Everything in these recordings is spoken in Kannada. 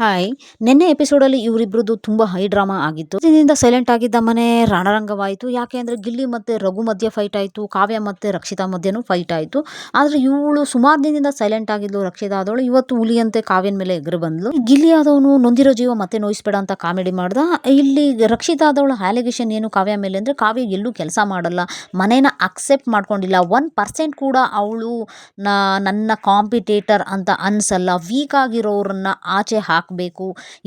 ಹಾಯ್. ನಿನ್ನೆ ಎಪಿಸೋಡಲ್ಲಿ ಇವರಿಬ್ರದ್ದು ತುಂಬ ಹೈ ಡ್ರಾಮಾ ಆಗಿತ್ತು. ದಿನದಿಂದ ಸೈಲೆಂಟ್ ಆಗಿದ್ದ ಮನೆ ರಣರಂಗವಾಯಿತು. ಯಾಕೆ ಅಂದರೆ ಗಿಲ್ಲಿ ಮತ್ತು ರಘು ಮಧ್ಯೆ ಫೈಟ್ ಆಯಿತು, ಕಾವ್ಯ ಮತ್ತು ರಕ್ಷಿತಾ ಮಧ್ಯೆನೂ ಫೈಟ್ ಆಯಿತು. ಆದರೆ ಇವಳು ಸುಮಾರು ದಿನದಿಂದ ಸೈಲೆಂಟ್ ಆಗಿದ್ಲು ರಕ್ಷಿತಾ ಆದವಳು. ಇವತ್ತು ಹುಲಿಯಂತೆ ಕಾವ್ಯನ ಮೇಲೆ ಎಗರು ಬಂದ್ಲು. ಗಿಲ್ಲಿ ಆದವನು ನೊಂದಿರೋ ಜೀವ ಮತ್ತೆ ನೋಯಿಸ್ಬೇಡ ಅಂತ ಕಾಮಿಡಿ ಮಾಡ್ದ. ಇಲ್ಲಿ ರಕ್ಷಿತಾ ಆದವಳು ಅಲಿಗೇಷನ್ ಏನು ಕಾವ್ಯ ಮೇಲೆ ಅಂದರೆ ಕಾವ್ಯ ಎಲ್ಲೂ ಕೆಲಸ ಮಾಡಲ್ಲ, ಮನೇನ ಅಕ್ಸೆಪ್ಟ್ ಮಾಡ್ಕೊಂಡಿಲ್ಲ, 1% ಕೂಡ ಅವಳು ನನ್ನ ಕಾಂಪಿಟೇಟರ್ ಅಂತ ಅನ್ಸಲ್ಲ, ವೀಕ್ ಆಗಿರೋರನ್ನ ಆಚೆ ಹಾಕಬೇಕು,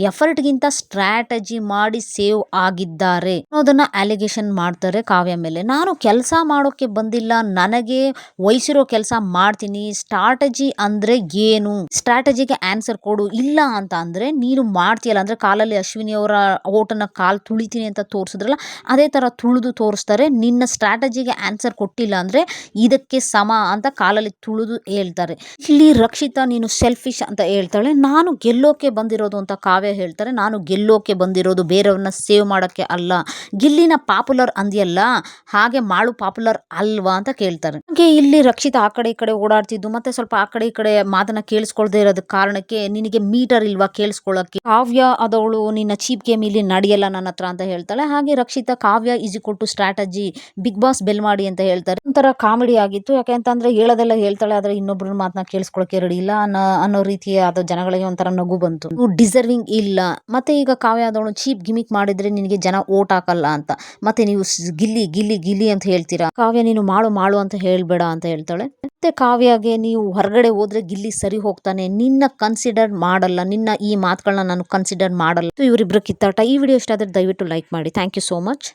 ಎಫರ್ಟ್ಗಿಂತ ಸ್ಟ್ರಾಟಜಿ ಮಾಡಿ ಸೇವ್ ಆಗಿದ್ದಾರೆ ಅನ್ನೋದನ್ನ ಅಲಿಗೇಷನ್ ಮಾಡ್ತಾರೆ ಕಾವ್ಯ ಮೇಲೆ. ನಾನು ಕೆಲಸ ಮಾಡೋಕೆ ಬಂದಿಲ್ಲ, ನನಗೆ ವಹಿಸಿರೋ ಕೆಲಸ ಮಾಡ್ತೀನಿ, ಸ್ಟ್ರಾಟಜಿ ಅಂದ್ರೆ ಏನು, ಸ್ಟ್ರಾಟಜಿಗೆ ಆನ್ಸರ್ ಕೊಡು, ಇಲ್ಲ ಅಂತ ಅಂದ್ರೆ ನೀನು ಮಾಡ್ತೀಯಲ್ಲ ಅಂದ್ರೆ ಕಾಲಲ್ಲಿ ಅಶ್ವಿನಿ ಅವರ ಓಟನ ಕಾಲ್ ತುಳಿತೀನಿ ಅಂತ ತೋರಿಸಿದ್ರಲ್ಲ ಅದೇ ತರ ತುಳಿದು ತೋರಿಸ್ತಾರೆ. ನಿನ್ನ ಸ್ಟ್ರಾಟಜಿಗೆ ಆನ್ಸರ್ ಕೊಟ್ಟಿಲ್ಲ ಅಂದ್ರೆ ಇದಕ್ಕೆ ಸಮ ಅಂತ ಕಾಲಲ್ಲಿ ತುಳಿದು ಹೇಳ್ತಾರೆ. ಇಲ್ಲಿ ರಕ್ಷಿತಾ ನೀನು ಸೆಲ್ಫಿಶ್ ಅಂತ ಹೇಳ್ತಾಳೆ. ನಾನು ಗೆಲ್ಲೋಕೆ ಬಂದಿರೋದು ಅಂತ ಕಾವ್ಯ ಹೇಳ್ತಾರೆ. ನಾನು ಗೆಲ್ಲೋಕೆ ಬಂದಿರೋದು, ಬೇರೆಯವ್ರನ್ನ ಸೇವ್ ಮಾಡೋಕ್ಕೆ ಅಲ್ಲ. ಗಿಲ್ಲಿನ ಪಾಪ್ಯುಲರ್ ಅಂದಿಯಲ್ಲ, ಹಾಗೆ ಮಾಳು ಪಾಪ್ಯುಲರ್ ಅಲ್ವಾ ಅಂತ ಕೇಳ್ತಾರೆ. ಹಾಗೆ ಇಲ್ಲಿ ರಕ್ಷಿತಾ ಆ ಕಡೆ ಈ ಕಡೆ ಓಡಾಡ್ತಿದ್ದು ಮತ್ತೆ ಸ್ವಲ್ಪ ಆ ಕಡೆ ಈ ಕಡೆ ಮಾತನ್ನ ಕೇಳಿಸ್ಕೊಳ್ದೇ ಇರೋದಕ್ಕೆ ಕಾರಣಕ್ಕೆ ನಿನಗೆ ಮೀಟರ್ ಇಲ್ವಾ ಕೇಳಿಸ್ಕೊಳ್ಳೋಕ್ಕೆ, ಕಾವ್ಯ ಅದವಳು ನಿನ್ನ ಚೀಪ್ ಗೇಮ್ ಇಲ್ಲಿ ನಡೆಯಲ್ಲ ನನ್ನ ಹತ್ರ ಅಂತ ಹೇಳ್ತಾಳೆ. ಹಾಗೆ Rakshitha Kavya is equal to strategy, big boss bell ಮಾಡಿ ಅಂತ ಹೇಳ್ತಾರೆ. ಒಂಥರ ಕಾಮಿಡಿ ಆಗಿತ್ತು. ಯಾಕೆಂತಂದ್ರೆ ಹೇಳೋದೆಲ್ಲ ಹೇಳ್ತಾಳೆ ಆದ್ರೆ ಇನ್ನೊಬ್ರ ಮಾತನ್ನ ಕೇಳಿಸ್ಕೊಳಕ್ಕೆ ರೆಡಿ ಇಲ್ಲ ಅನ್ನೋ ರೀತಿಯ ಅದು ಜನಗಳಿಗೆ ಒಂಥರ ನಗು ಬಂತು. ಡಿಸರ್ವಿಂಗ್ ಇಲ್ಲ, ಮತ್ತೆ ಈಗ ಕಾವ್ಯ ಆದವಳು ಚೀಪ್ ಗಿಮಿಕ್ ಮಾಡಿದ್ರೆ ನಿನಗೆ ಜನ ಓಟ್ ಹಾಕಲ್ಲ ಅಂತ, ಮತ್ತೆ ನೀವು ಗಿಲ್ಲಿ ಗಿಲ್ಲಿ ಗಿಲ್ಲಿ ಅಂತ ಹೇಳ್ತೀರಾ, ಕಾವ್ಯ ನೀನು ಮಾಡು ಮಾಡು ಅಂತ ಹೇಳ್ಬೇಡ ಅಂತ ಹೇಳ್ತಾಳೆ. ಮತ್ತೆ ಕಾವ್ಯಗೆ ನೀವು ಹೊರಗಡೆ ಹೋದ್ರೆ ಗಿಲ್ಲಿ ಸರಿ ಹೋಗ್ತಾನೆ, ನಿನ್ನ ಕನ್ಸಿಡರ್ ಮಾಡಲ್ಲ, ನಿನ್ನ ಈ ಮಾತುಗಳನ್ನ ನಾನು ಕನ್ಸಿಡರ್ ಮಾಡಲ್ಲ. ಇವರಿಬ್ರು ಕಿತ್ತಾಟ. ಈ ವಿಡಿಯೋ ಇಷ್ಟ ಆದ್ರೆ ದಯವಿಟ್ಟು ಲೈಕ್ ಮಾಡಿ. Thank you so much.